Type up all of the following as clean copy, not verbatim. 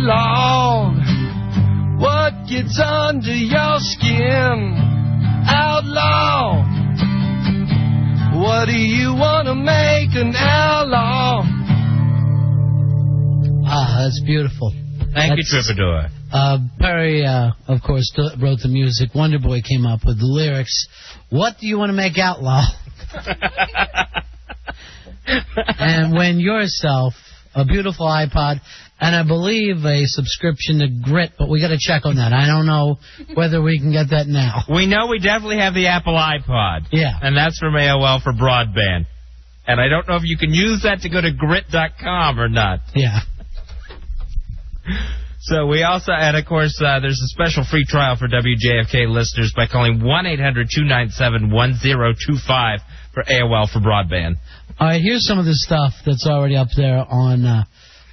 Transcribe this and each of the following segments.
outlaw. What gets under your skin? Outlaw. What do you want to make an outlaw? Ah, that's beautiful. Thank you, Troubadour. Perry, of course, wrote the music. Wonder Boy came up with the lyrics. What do you want to make outlaw? And win yourself a beautiful iPod and I believe a subscription to Grit, but we got to check on that. I don't know whether we can get that now. We know we definitely have the Apple iPod. Yeah. And that's from AOL for broadband. And I don't know if you can use that to go to grit.com or not. Yeah. So we also, and of course, there's a special free trial for WJFK listeners by calling 1-800-297-1025 for AOL for broadband. All right, here's some of the stuff that's already up there on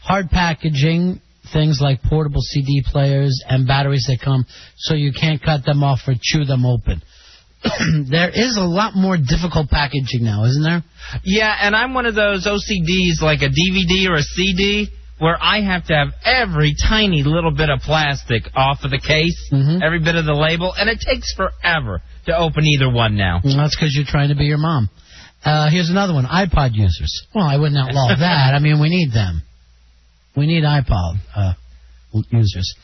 hard packaging, things like portable CD players and batteries that come so you can't cut them off or chew them open. There is a lot more difficult packaging now, isn't there? Yeah, and I'm one of those OCDs like a DVD or a CD where I have to have every tiny little bit of plastic off of the case, every bit of the label, and it takes forever to open either one now. Well, that's because you're trying to be your mom. Here's another one, iPod users. Well, I wouldn't outlaw that. I mean, we need them. We need iPod users.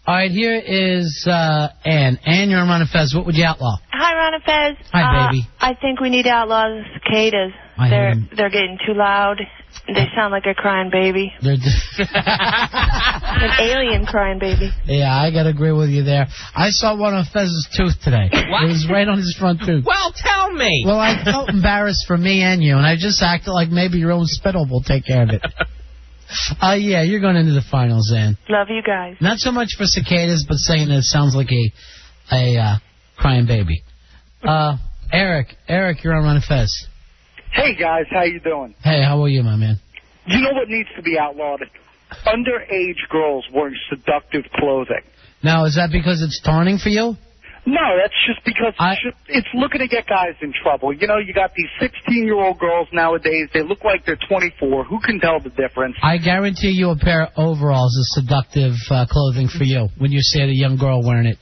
All right, here is Ann. Ann, you're on Ron and Fez. What would you outlaw? Hi, Ron and Fez. Hi, baby. I think we need to outlaw the cicadas. They're getting too loud. They sound like a crying baby. They're an alien crying baby. Yeah, I got to agree with you there. I saw one on Fez's tooth today. What? It was right on his front tooth. Well, tell me. Well, I felt embarrassed for me and you, and I just acted like maybe your own spittle will take care of it. Yeah, you're going into the finals, Ann. Love you guys. Not so much for cicadas, but saying that it sounds like a crying baby. Eric, you're on Ron and Fez. Hey, guys, how you doing? Hey, how are you, my man? You know what needs to be outlawed? Underage girls wearing seductive clothing. Now, is that because it's taunting for you? No, that's just because it's looking to get guys in trouble. You know, you got these 16-year-old girls nowadays. They look like they're 24. Who can tell the difference? I guarantee you a pair of overalls is seductive clothing for you when you see a young girl wearing it.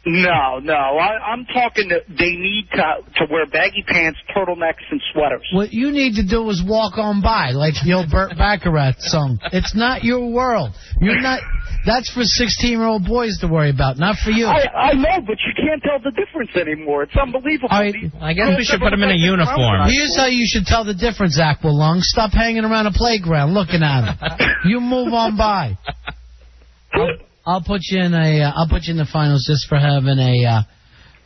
No. I'm talking that they need to wear baggy pants, turtlenecks, and sweaters. What you need to do is walk on by, like the old Burt Bacharach song. It's not your world. You're not. That's for 16-year-old boys to worry about, not for you. I know, but you can't tell the difference anymore. It's unbelievable. I guess we should put them in a uniform. Here's how you should tell the difference, Aqualung. Stop hanging around a playground looking at them. You move on by. I'll put you in the finals just for having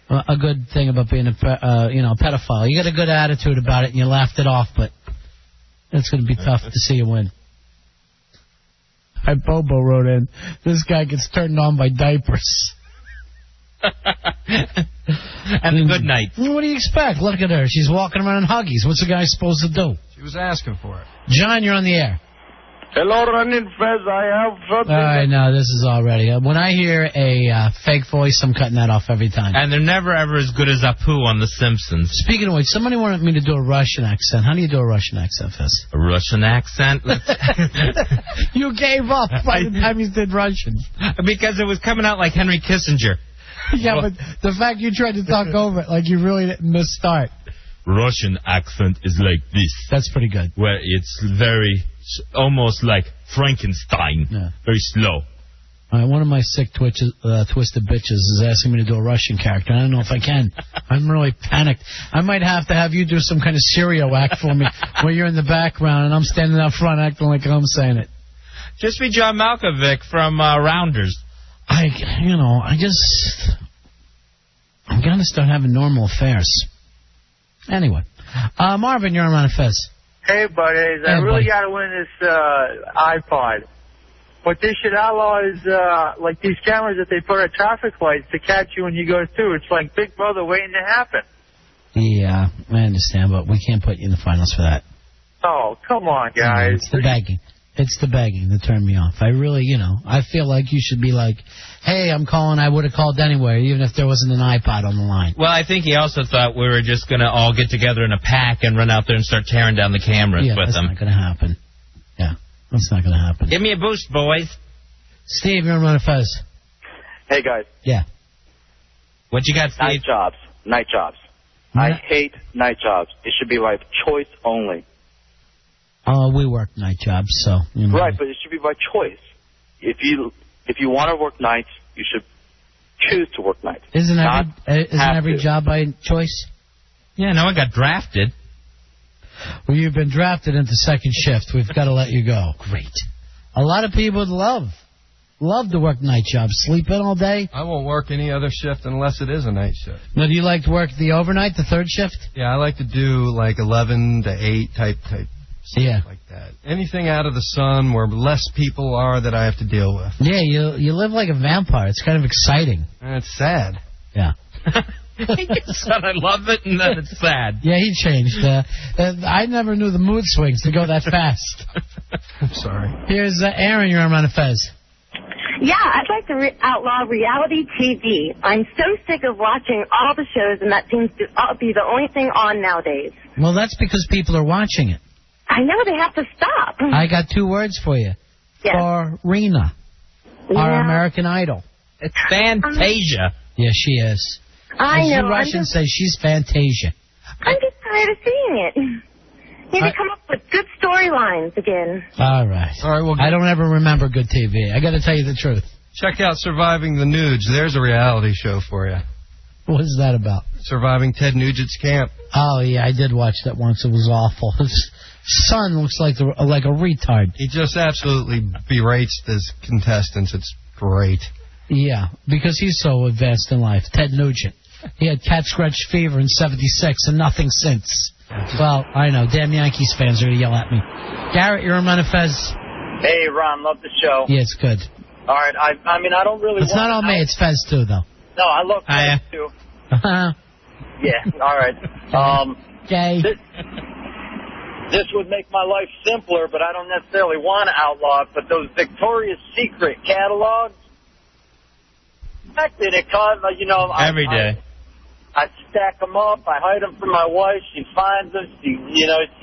a good thing about being a pedophile. You got a good attitude about it and you laughed it off, but it's going to be tough to see you win. Bobo wrote in, this guy gets turned on by diapers. And a good night. What do you expect? Look at her. She's walking around in Huggies. What's a guy supposed to do? She was asking for it. John, you're on the air. Hello, Ron and Fez. I have something. All right, no, this is already. When I hear a fake voice, I'm cutting that off every time. And they're never ever as good as Apu on The Simpsons. Speaking of which, somebody wanted me to do a Russian accent. How do you do a Russian accent, Fez? A Russian accent? You gave up by the time you did Russian. Because it was coming out like Henry Kissinger. Yeah, but the fact you tried to talk over it, like you really didn't misstart. Russian accent is like this. That's pretty good. Where it's very, almost like Frankenstein. Yeah. Very slow. All right, one of my sick twisted bitches is asking me to do a Russian character. I don't know if I can. I'm really panicked. I might have to have you do some kind of Sirio act for me where you're in the background and I'm standing out front acting like I'm saying it. Just be John Malkovich from Rounders. I'm going to start having normal affairs. Anyway, Marvin, you're on Ron and Fez. Hey, buddies. I really got to win this iPod. What they should outlaw is like these cameras that they put at traffic lights to catch you when you go through. It's like Big Brother waiting to happen. Yeah, I understand, but we can't put you in the finals for that. Oh, come on, guys. It's the begging. It's the begging that turned me off. I really, I feel like you should be like, hey, I'm calling. I would have called anyway, even if there wasn't an iPod on the line. Well, I think he also thought we were just going to all get together in a pack and run out there and start tearing down the cameras with them. That's not going to happen. Yeah, that's not going to happen. Give me a boost, boys. Steve, you're on Ron and Fez. Hey, guys. Yeah. What you got, Steve? Night jobs. Night jobs. I hate night jobs. It should be like choice only. We work night jobs, so. You know. Right, but it should be by choice. If you want to work nights, you should choose to work nights. Isn't every job by choice? Yeah, no, I got drafted. Well, you've been drafted into second shift. We've got to let you go. Great. A lot of people would love to work night jobs. Sleep in all day. I won't work any other shift unless it is a night shift. Now, do you like to work the overnight, the third shift? Yeah, I like to do like 11 to 8 type yeah, like that. Anything out of the sun where less people are that I have to deal with. Yeah, you live like a vampire. It's kind of exciting. And it's sad. Yeah. He said, I love it, and then it's sad. Yeah, he changed. I never knew the mood swings to go that fast. I'm sorry. Here's Aaron. You're on Ron and Fez. Yeah, I'd like to outlaw reality TV. I'm so sick of watching all the shows, and that seems to be the only thing on nowadays. Well, that's because people are watching it. I know, they have to stop. I got 2 words for you. Yes. Farina. Yeah. Our American Idol. It's Fantasia. Yeah, she is. I As know. you Russians say, she's Fantasia. I'm just tired of seeing it. Need to come up with good storylines again. All right. Well, I don't ever remember good TV. I got to tell you the truth. Check out Surviving the Nudes. There's a reality show for you. What is that about? Surviving Ted Nugent's camp. Oh, yeah, I did watch that once. It was awful. His son looks like a retard. He just absolutely berates his contestants. It's great. Yeah, because he's so advanced in life. Ted Nugent. He had cat scratch fever in '76 and nothing since. Well, I know. Damn Yankees fans are going to yell at me. Garrett, you're on Ron and Fez. Hey, Ron, love the show. Yeah, it's good. All right, I mean, I don't really It's not all me. It's Fez, too, though. No, I love Fez, too. Yeah, all right. Okay. This would make my life simpler, but I don't necessarily want to outlaw it. But those Victoria's Secret catalogs, back then it caused, every day. I stack them up. I hide them from my wife. She finds them. She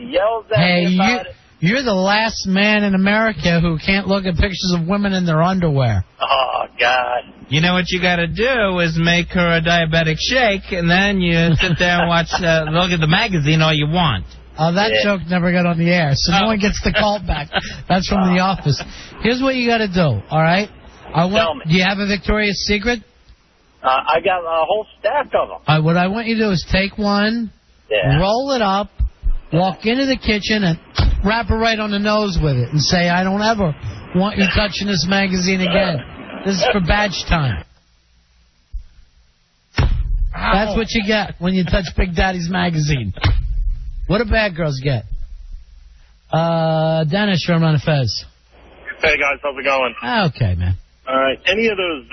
yells at me about it. You're the last man in America who can't look at pictures of women in their underwear. Oh, God. You know what you got to do is make her a diabetic shake, and then you sit there and watch, look at the magazine all you want. Oh, that joke never got on the air, so no one gets the call back. That's from the office. Here's what you got to do, all right? Tell me. Do you have a Victoria's Secret? I got a whole stack of them. What I want you to do is take one, roll it up, walk into the kitchen, and wrap it right on the nose with it and say, I don't ever want you touching this magazine again. This is for badge time. That's what you get when you touch Big Daddy's magazine. What do bad girls get? Dennis, you're on Ron and Fez. Hey, guys, how's it going? Okay, man. All right. Any of those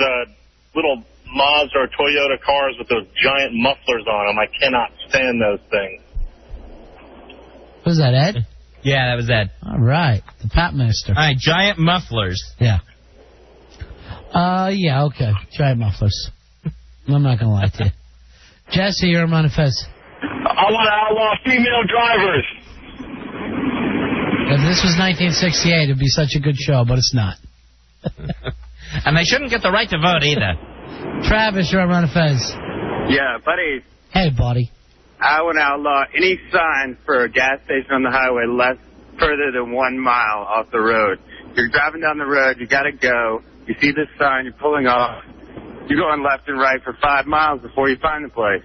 little Mazda or Toyota cars with those giant mufflers on them, I cannot stand those things. Was that Ed? Yeah, that was Ed. All right. The Pat Master. All right, giant mufflers. Yeah. Yeah, okay. Giant mufflers. I'm not going to lie to you. Jesse, you're on Ron and Fez. I want to outlaw female drivers. If this was 1968, it'd be such a good show, but it's not. And they shouldn't get the right to vote either. Travis, you're on Ron and Fez. Yeah, buddy. Hey, buddy. I want to outlaw any sign for a gas station on the highway further than 1 mile off the road. You're driving down the road, you got to go. You see this sign, you're pulling off. You're going left and right for 5 miles before you find the place.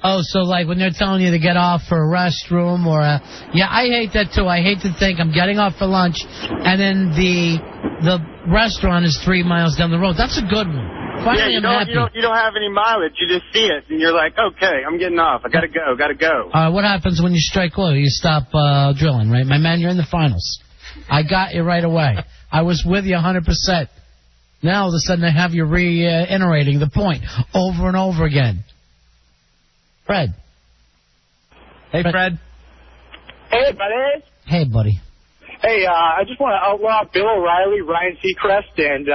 Oh, so like when they're telling you to get off for a restroom or a... Yeah, I hate that too. I hate to think I'm getting off for lunch and then the restaurant is 3 miles down the road. That's a good one. Finally, you don't have any mileage. You just see it, and you're like, okay, I'm getting off. I got to go. What happens when you strike oil? You stop drilling, right? My man, you're in the finals. I got you right away. I was with you 100%. Now, all of a sudden, I have you reiterating the point over and over again. Fred. Hey, Fred. Hey, buddy. Hey, buddy. Hey, I just want to outlaw Bill O'Reilly, Ryan Seacrest, and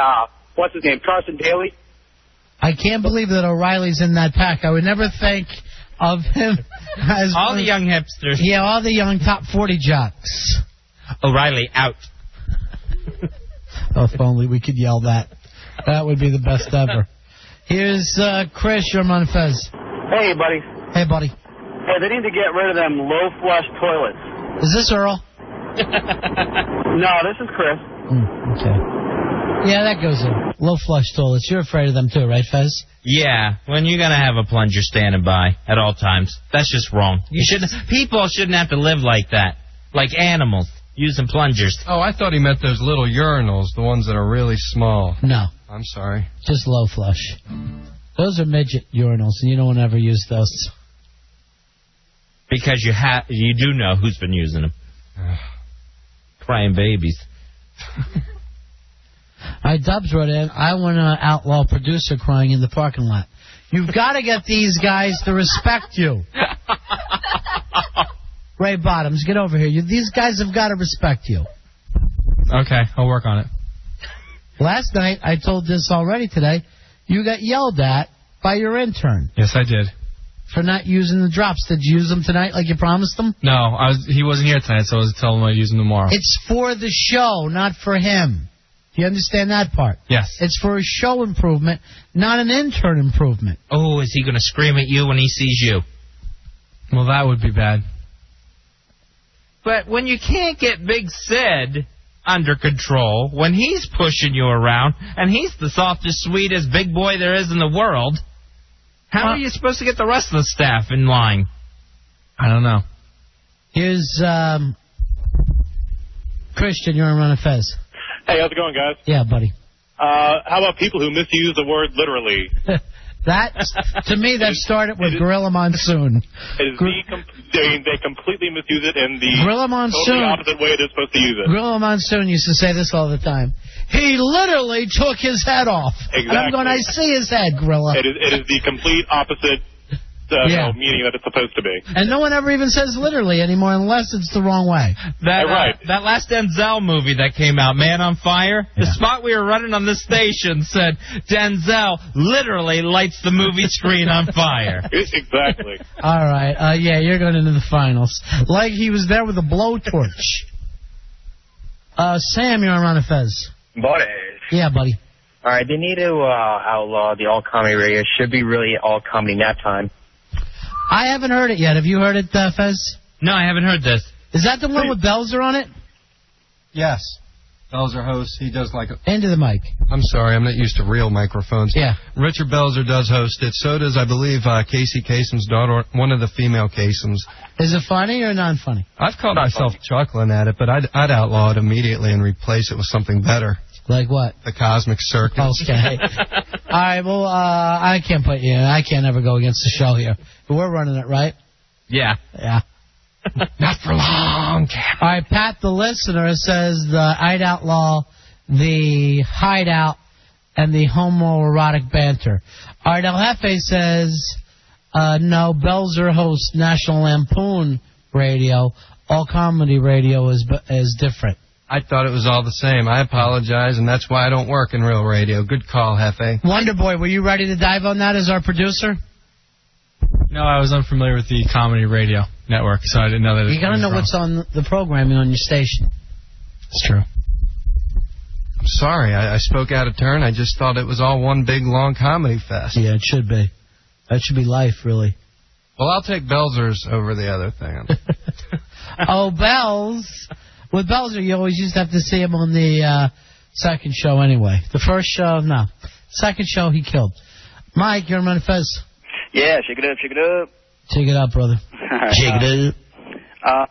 what's his name, Carson Daly. I can't believe that O'Reilly's in that pack. I would never think of him as... All the young hipsters. Yeah, all the young top 40 jocks. O'Reilly out. Oh, if only we could yell that. That would be the best ever. Here's Chris. You're on Fez. Hey, buddy. Hey, buddy. Hey, they need to get rid of them low-flush toilets. Is this Earl? No, this is Chris. Okay. Yeah, that goes in. Low flush toilets. You're afraid of them too, right, Fez? Yeah, when you're gonna have a plunger standing by at all times, that's just wrong. People shouldn't have to live like that, like animals using plungers. Oh, I thought he meant those little urinals, the ones that are really small. No. I'm sorry. Just low flush. Those are midget urinals, and you don't ever use those. Because you do know who's been using them. Crying babies. Dubs wrote in, I want to outlaw producer crying in the parking lot. You've got to get these guys to respect you. Ray Bottoms, get over here. These guys have got to respect you. Okay, I'll work on it. Last night, I told this already today, you got yelled at by your intern. Yes, I did. For not using the drops. Did you use them tonight like you promised them? No, he wasn't here tonight, so I was telling him I'd use them tomorrow. It's for the show, not for him. Do you understand that part? Yes. It's for a show improvement, not an intern improvement. Oh, is he going to scream at you when he sees you? Well, that would be bad. But when you can't get Big Sid under control, when he's pushing you around, and he's the softest, sweetest big boy there is in the world, how are you supposed to get the rest of the staff in line? I don't know. Here's Christian. You're on Ron and Fez. Hey, how's it going, guys? Yeah, buddy. How about people who misuse the word literally? To me, that started with Gorilla Monsoon. They completely misuse it in the Gorilla Monsoon, totally opposite way they're supposed to use it. Gorilla Monsoon used to say this all the time. He literally took his head off. Exactly. And I'm going, I see his head, Gorilla. It is the complete opposite meaning that it's supposed to be. And no one ever even says literally anymore unless it's the wrong way. That last Denzel movie that came out, Man on Fire, the spot we were running on this station said Denzel literally lights the movie screen on fire. Exactly. All right. Yeah, you're going into the finals. Like he was there with a blowtorch. Sam, you're on Ron and Fez. Buddy. Yeah, buddy. All right, they need to outlaw the all-comedy radio. It should be really all-comedy nap time. I haven't heard it yet. Have you heard it, Fez? No, I haven't heard this. Is that the one with Belzer on it? Yes. Belzer hosts. He does like... Into the mic. I'm sorry, I'm not used to real microphones. Yeah. Richard Belzer does host it. So does, I believe, Casey Kasem's daughter, one of the female Kasems. Is it funny or non-funny? I've caught myself chuckling at it, but I'd outlaw it immediately and replace it with something better. Like what? The Cosmic Circus. Okay. All right, well, I can't put you in. I can't ever go against the show here. But we're running it, right? Yeah. Yeah. Not for long. All right, Pat, the listener, says I'd outlaw the hideout and the homoerotic banter. All right, El Jefe says, no, Belzer hosts National Lampoon Radio. All comedy radio is different. I thought it was all the same. I apologize, and that's why I don't work in real radio. Good call, Jefe. Wonder Boy, were you ready to dive on that as our producer? No, I was unfamiliar with the comedy radio network, so I didn't know that. You got to know what's on the programming on your station. It's true. I'm sorry. I spoke out of turn. I just thought it was all one big, long comedy fest. Yeah, it should be. That should be life, really. Well, I'll take Belzer's over the other thing. Oh, Bells. With Belzer, you always used to have to see him on the second show anyway. The first show, no. Second show, he killed. Mike, you're on Fez. Yeah, shake it up, shake it up. Shake it up, brother. Shake it up.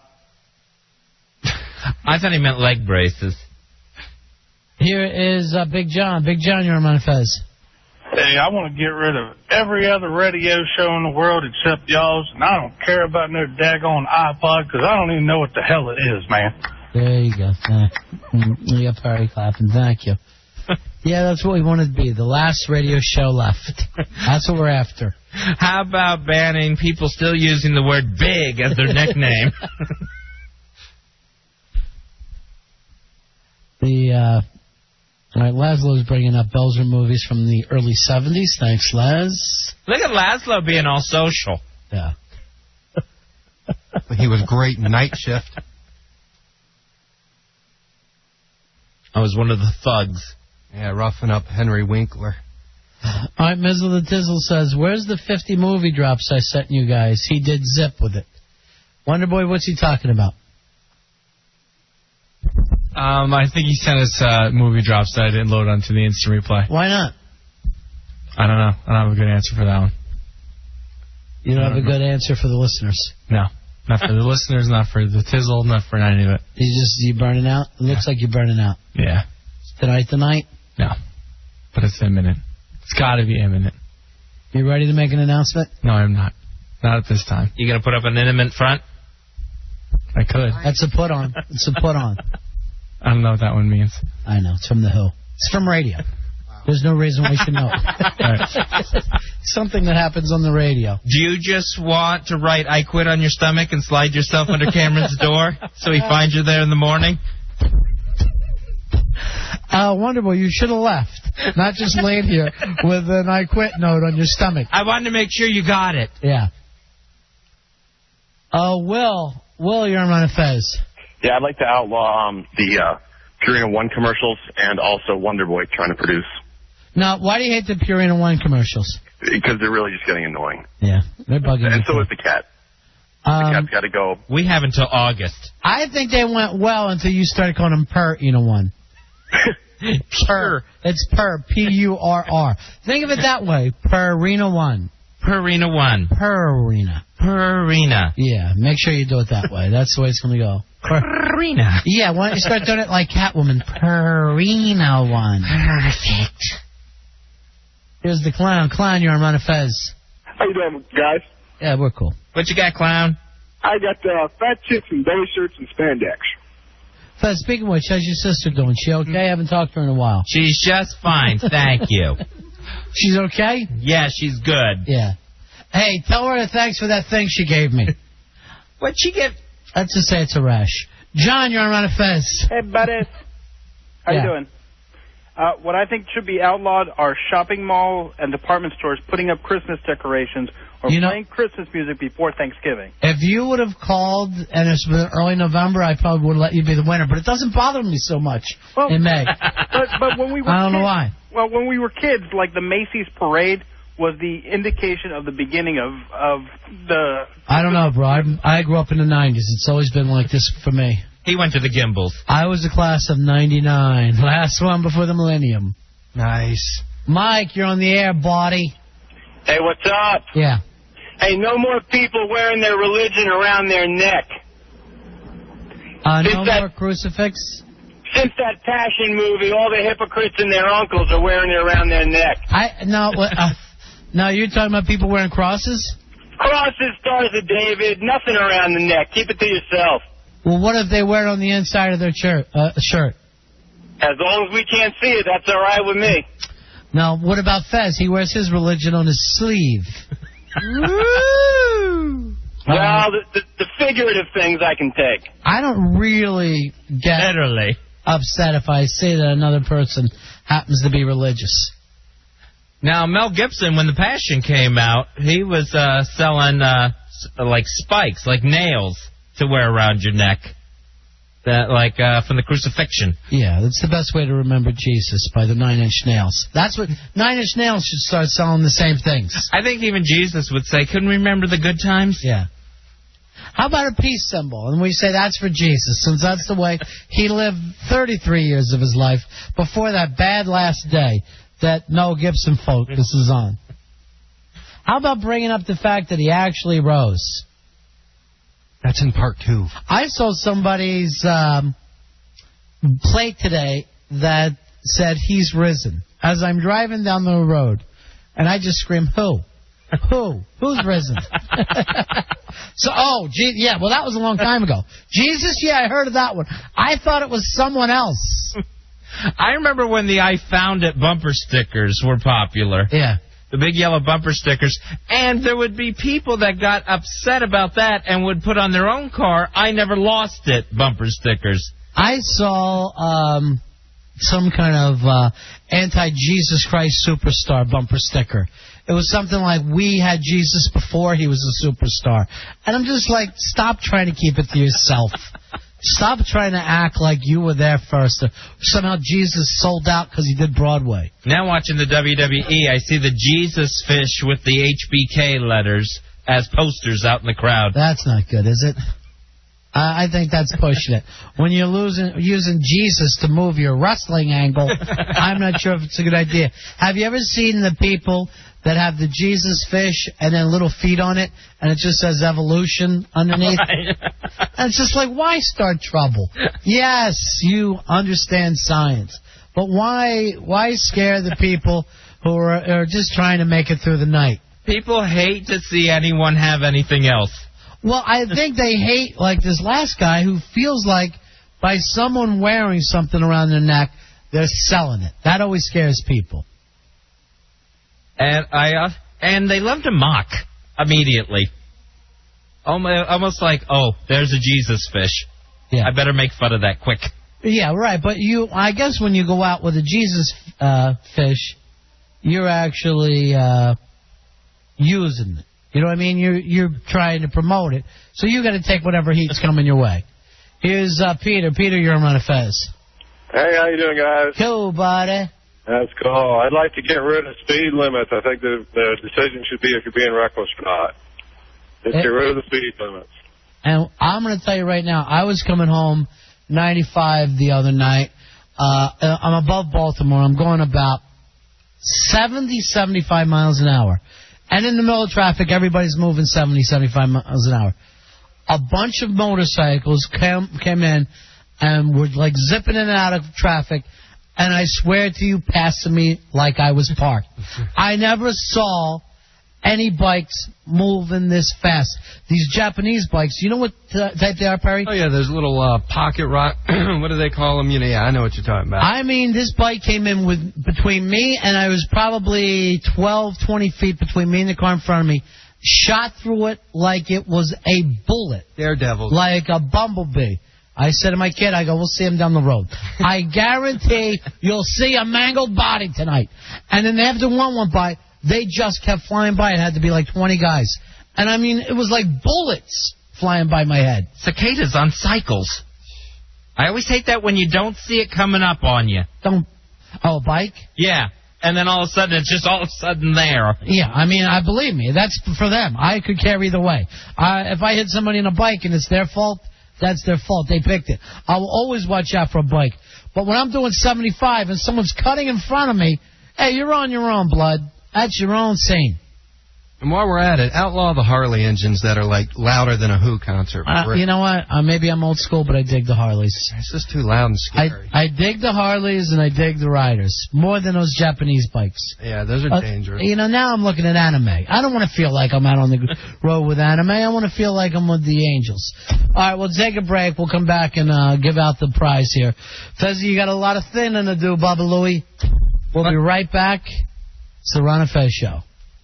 I thought he meant leg braces. Here is Big John. Big John, you're on Fez. Hey, I want to get rid of every other radio show in the world except y'all's, and I don't care about no daggone iPod because I don't even know what the hell it is, man. There you go. You got Perry clapping. Thank you. Yeah, that's what we wanted to be, the last radio show left. That's what we're after. How about banning people still using the word big as their nickname? All right, Laszlo's bringing up Belzer movies from the early 70s. Thanks, Laz. Look at Laszlo being all social. Yeah. He was great in Night Shift. I was one of the thugs. Yeah, roughing up Henry Winkler. All right, Mizzle the Tizzle says, where's the 50 movie drops I sent you guys? He did zip with it. Wonderboy, what's he talking about? I think he sent us movie drops that I didn't load onto the instant replay. Why not? I don't know. I don't have a good answer for that one. You don't have a good answer for the listeners? No. Not for the listeners, not for the Tizzle, not for any of it. You burning out? It looks like you're burning out. Yeah. Tonight? No. But it's imminent. It's got to be imminent. You ready to make an announcement? No, I'm not. Not at this time. You going to put up an intimate front? I could. That's a put on. It's a put on. I don't know what that one means. I know. It's from The Who. It's from radio. There's no reason we should know. Something that happens on the radio. Do you just want to write "I quit" on your stomach and slide yourself under Cameron's door so he finds you there in the morning? Wonderful. You should have left. Not just laid here with an "I quit" note on your stomach. I wanted to make sure you got it. Yeah. Will, you're on Ron and Fez. Yeah, I'd like to outlaw the Purina One commercials and also Wonderboy trying to produce. Now, why do you hate the Purina One commercials? Because they're really just getting annoying. Yeah, they're bugging me. And so is the cat. The cat's got to go. We have until August. I think they went well until you started calling them Purina One. Purr. It's Purr. P-U-R-R. Think of it that way. Purina One. Purina One. Purina. Purina. Yeah, make sure you do it that way. That's the way it's going to go. Purina. Yeah, why don't you start doing it like Catwoman? Purina One. Perfect. Here's the clown. Clown, you're on Ron and Fez. How you doing, guys? Yeah, we're cool. What you got, clown? I got fat chicks and belly shirts and spandex. Fez, speaking of which, how's your sister doing? She okay? I haven't talked to her in a while. She's just fine, thank you. She's okay? Yeah, she's good. Yeah. Hey, tell her thanks for that thing she gave me. What'd she give? Let's just say it's a rash. John, you're on Ron and Fez. Hey, buddy. How you doing? What I think should be outlawed are shopping mall and department stores putting up Christmas decorations or playing Christmas music before Thanksgiving. If you would have called and it's been early November, I probably would have let you be the winner. But it doesn't bother me so much in May. But when we were I don't know why. Well, when we were kids, like the Macy's parade was the indication of the beginning of the... I don't know, bro. I grew up in the 90s. It's always been like this for me. He went to the Gimbals. I was the class of 99. Last one before the millennium. Nice. Mike, you're on the air, body. Hey, what's up? Yeah. Hey, no more people wearing their religion around their neck. No more crucifix? Since that Passion movie, all the hypocrites and their uncles are wearing it around their neck. No, you're talking about people wearing crosses? Crosses, Stars of David, nothing around the neck. Keep it to yourself. Well, what if they wear it on the inside of their shirt? As long as we can't see it, that's all right with me. Now, what about Fez? He wears his religion on his sleeve. Woo! Well, the figurative things I can take. I don't really get upset if I say that another person happens to be religious. Now, Mel Gibson, when The Passion came out, he was selling like spikes, like nails, to wear around your neck, from the crucifixion. Yeah, that's the best way to remember Jesus, by the 9 Inch Nails. That's what 9 Inch Nails should start selling the same things. I think even Jesus would say, couldn't we remember the good times? Yeah. How about a peace symbol? And we say that's for Jesus, since that's the way he lived 33 years of his life before that bad last day that Mel Gibson focuses on. How about bringing up the fact that he actually rose? That's in part 2. I saw somebody's plate today that said he's risen. As I'm driving down the road, and I just scream, who? Who? Who's risen? Well, that was a long time ago. Jesus? Yeah, I heard of that one. I thought it was someone else. I remember when the I Found It bumper stickers were popular. Yeah. The big yellow bumper stickers. And there would be people that got upset about that and would put on their own car, I never lost it bumper stickers. I saw some kind of anti-Jesus Christ superstar bumper sticker. It was something like, we had Jesus before he was a superstar. And I'm just like, stop trying to keep it to yourself. Stop trying to act like you were there first. Somehow Jesus sold out because he did Broadway. Now watching the WWE, I see the Jesus fish with the HBK letters as posters out in the crowd. That's not good, is it? I think that's pushing it. When you're using Jesus to move your wrestling angle, I'm not sure if it's a good idea. Have you ever seen the people that have the Jesus fish and then little feet on it, and it just says evolution underneath? Right. And it's just like, why start trouble? Yes, you understand science, but why scare the people who are just trying to make it through the night? People hate to see anyone have anything else. Well, I think they hate, like this last guy who feels like by someone wearing something around their neck, they're selling it. That always scares people. And they love to mock immediately. Almost like, oh, there's a Jesus fish. Yeah. I better make fun of that quick. Yeah, right. But I guess when you go out with a Jesus fish, you're actually using it. You know what I mean? You're trying to promote it. So you got to take whatever heat's coming your way. Here's Peter. Peter, you're on Ron and Fez. Hey, how you doing, guys? Cool, buddy. That's cool. I'd like to get rid of speed limits. I think the decision should be if you're being reckless or not. Just get rid of the speed limits. And I'm going to tell you right now, I was coming home 95 the other night. I'm above Baltimore. I'm going about 70, 75 miles an hour. And in the middle of traffic, everybody's moving 70, 75 miles an hour. A bunch of motorcycles came in and were like zipping in and out of traffic, and I swear to you, passing me like I was parked. I never saw any bikes moving this fast. These Japanese bikes, you know what type they are, Perry? Oh, yeah, there's little pocket rock. What do they call them? Yeah, I know what you're talking about. I mean, this bike came in between me, and I was probably 12, 20 feet between me and the car in front of me, shot through it like it was a bullet. Daredevil. Like a bumblebee. I said to my kid, I go, we'll see him down the road. I guarantee you'll see a mangled body tonight. And then after one went by, they just kept flying by. It had to be like 20 guys. And, I mean, it was like bullets flying by my head. Cicadas on cycles. I always hate that when you don't see it coming up on you. Oh, a bike? Yeah. And then all of a sudden, it's just all of a sudden there. Yeah, I mean, believe me, that's for them. I could care either way. If I hit somebody on a bike and it's their fault, that's their fault. They picked it. I will always watch out for a bike. But when I'm doing 75 and someone's cutting in front of me, hey, you're on your own, blood. That's your own scene. And while we're at it, outlaw the Harley engines that are like louder than a Who concert. You know what? Maybe I'm old school, but I dig the Harleys. It's just too loud and scary. I dig the Harleys and I dig the Riders more than those Japanese bikes. Yeah, those are dangerous. You know, now I'm looking at anime. I don't want to feel like I'm out on the road with anime. I want to feel like I'm with the Angels. All right, we'll take a break. We'll come back and give out the prize here. Fezzy, you got a lot of thinning to do, Baba Louie. We'll be right back. It's the Ron and Fez Show.